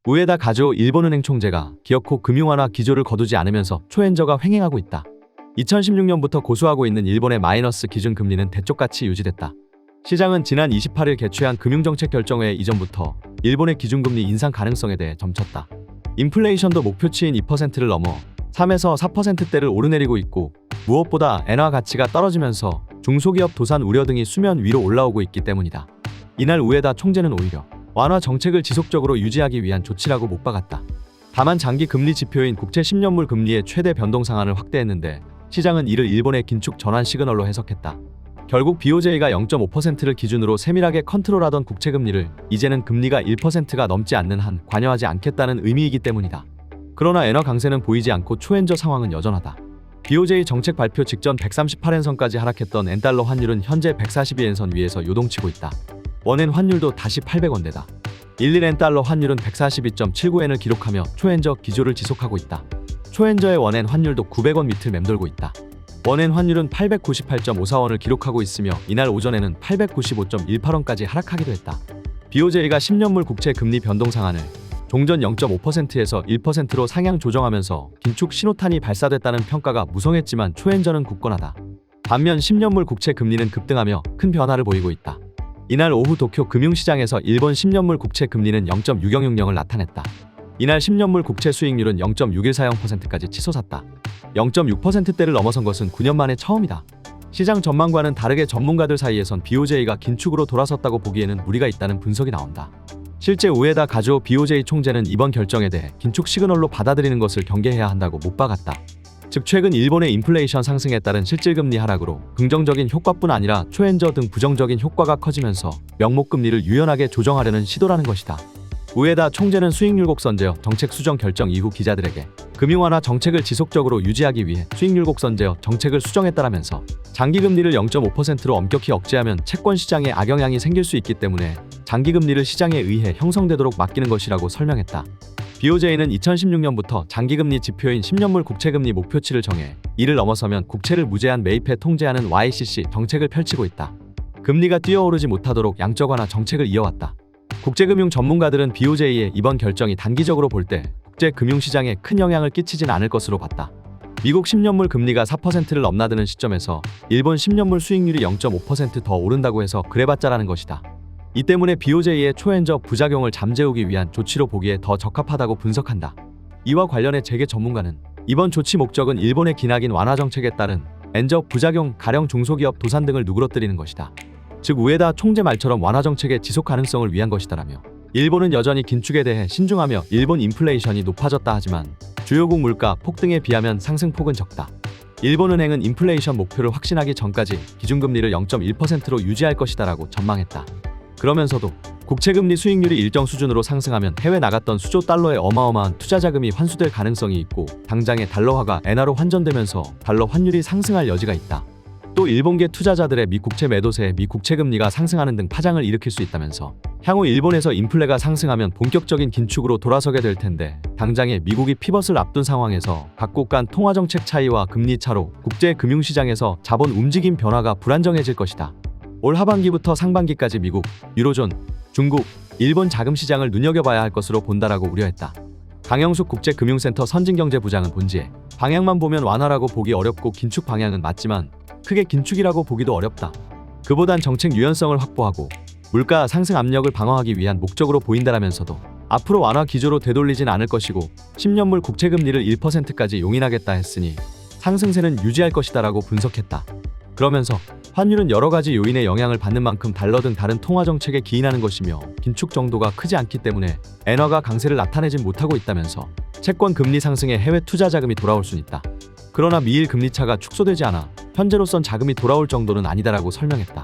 우에다 가즈오 일본은행 총재가 기어코 금융완화 기조를 거두지 않으면서 초엔저가 횡행하고 있다. 2016년부터 고수하고 있는 일본의 마이너스 기준금리는 대쪽같이 유지됐다. 시장은 지난 28일 개최한 금융정책 결정회 이전부터 일본의 기준금리 인상 가능성에 대해 점쳤다. 인플레이션도 목표치인 2%를 넘어 3에서 4%대를 오르내리고 있고, 무엇보다 엔화 가치가 떨어지면서 중소기업 도산 우려 등이 수면 위로 올라오고 있기 때문이다. 이날 우에다 총재는 오히려 완화 정책을 지속적으로 유지하기 위한 조치라고 못 박았다. 다만 장기 금리 지표인 국채 10년물 금리의 최대 변동 상한을 확대했는데, 시장은 이를 일본의 긴축 전환 시그널로 해석했다. 결국 BOJ가 0.5%를 기준으로 세밀하게 컨트롤하던 국채금리를 이제는 금리가 1%가 넘지 않는 한 관여하지 않겠다는 의미이기 때문이다. 그러나 엔화 강세는 보이지 않고 초엔저 상황은 여전하다. BOJ 정책 발표 직전 138엔선까지 하락했던 엔달러 환율은 현재 142엔선 위에서 요동치고 있다. 원엔 환율도 다시 800원대다. 11엔달러 환율은 142.79엔을 기록하며 초엔저 기조를 지속하고 있다. 초엔저의 원엔 환율도 900원 밑을 맴돌고 있다. 원엔 환율은 898.54원을 기록하고 있으며 이날 오전에는 895.18원까지 하락하기도 했다. BOJ가 10년물 국채 금리 변동 상한을 종전 0.5%에서 1%로 상향 조정하면서 긴축 신호탄이 발사됐다는 평가가 무성했지만 초엔저는 굳건하다. 반면 10년물 국채 금리는 급등하며 큰 변화를 보이고 있다. 이날 오후 도쿄 금융시장에서 일본 10년물 국채 금리는 0.600을 나타냈다. 이날 10년물 국채 수익률은 0.6140%까지 치솟았다. 0.6%대를 넘어선 것은 9년 만에 처음이다. 시장 전망과는 다르게 전문가들 사이에선 BOJ가 긴축으로 돌아섰다고 보기에는 무리가 있다는 분석이 나온다. 실제 우에다 가즈오 BOJ 총재는 이번 결정에 대해 긴축 시그널로 받아들이는 것을 경계해야 한다고 못 박았다. 즉 최근 일본의 인플레이션 상승에 따른 실질금리 하락으로 긍정적인 효과뿐 아니라 초엔저 등 부정적인 효과가 커지면서 명목금리를 유연하게 조정하려는 시도라는 것이다. 우에다 총재는 수익률 곡선제어 정책 수정 결정 이후 기자들에게 금융완화 정책을 지속적으로 유지하기 위해 수익률 곡선제어 정책을 수정했다라면서 장기금리를 0.5%로 엄격히 억제하면 채권 시장에 악영향이 생길 수 있기 때문에 장기금리를 시장에 의해 형성되도록 맡기는 것이라고 설명했다. BOJ는 2016년부터 장기금리 지표인 10년물 국채금리 목표치를 정해 이를 넘어서면 국채를 무제한 매입해 통제하는 YCC 정책을 펼치고 있다. 금리가 뛰어오르지 못하도록 양적 완화 정책을 이어왔다. 국제금융 전문가들은 BOJ의 이번 결정이 단기적으로 볼 때 국제금융시장에 큰 영향을 끼치진 않을 것으로 봤다. 미국 10년물 금리가 4%를 넘나드는 시점에서 일본 10년물 수익률이 0.5% 더 오른다고 해서 그래봤자라는 것이다. 이 때문에 BOJ의 초엔저 부작용을 잠재우기 위한 조치로 보기에 더 적합하다고 분석한다. 이와 관련해 재계 전문가는 이번 조치 목적은 일본의 기나긴 완화 정책에 따른 엔저 부작용, 가령 중소기업 도산 등을 누그러뜨리는 것이다. 즉 우에다 총재 말처럼 완화 정책의 지속 가능성을 위한 것이다라며, 일본은 여전히 긴축에 대해 신중하며 일본 인플레이션이 높아졌다 하지만 주요국 물가 폭등에 비하면 상승폭은 적다. 일본은행은 인플레이션 목표를 확신하기 전까지 기준금리를 0.1%로 유지할 것이다라고 전망했다. 그러면서도 국채금리 수익률이 일정 수준으로 상승하면 해외 나갔던 수조 달러의 어마어마한 투자 자금이 환수될 가능성이 있고, 당장의 달러화가 엔화로 환전되면서 달러 환율이 상승할 여지가 있다. 또 일본계 투자자들의 미 국채 매도세에 미 국채금리가 상승하는 등 파장을 일으킬 수 있다면서 향후 일본에서 인플레가 상승하면 본격적인 긴축으로 돌아서게 될 텐데, 당장의 미국이 피벗을 앞둔 상황에서 각국 간 통화정책 차이와 금리 차로 국제 금융시장에서 자본 움직임 변화가 불안정해질 것이다. 올 하반기부터 상반기까지 미국, 유로존, 중국, 일본 자금시장을 눈여겨봐야 할 것으로 본다라고 우려했다. 강영숙 국제금융센터 선진경제부장은 본지에 방향만 보면 완화라고 보기 어렵고 긴축 방향은 맞지만 크게 긴축이라고 보기도 어렵다. 그보단 정책 유연성을 확보하고 물가 상승 압력을 방어하기 위한 목적으로 보인다라면서도 앞으로 완화 기조로 되돌리진 않을 것이고 10년물 국채금리를 1%까지 용인하겠다 했으니 상승세는 유지할 것이다라고 분석했다. 그러면서 환율은 여러 가지 요인의 영향을 받는 만큼 달러 등 다른 통화 정책에 기인하는 것이며 긴축 정도가 크지 않기 때문에 엔화가 강세를 나타내진 못하고 있다면서 채권 금리 상승에 해외 투자 자금이 돌아올 수는 있다. 그러나 미일 금리 차가 축소되지 않아 현재로선 자금이 돌아올 정도는 아니다라고 설명했다.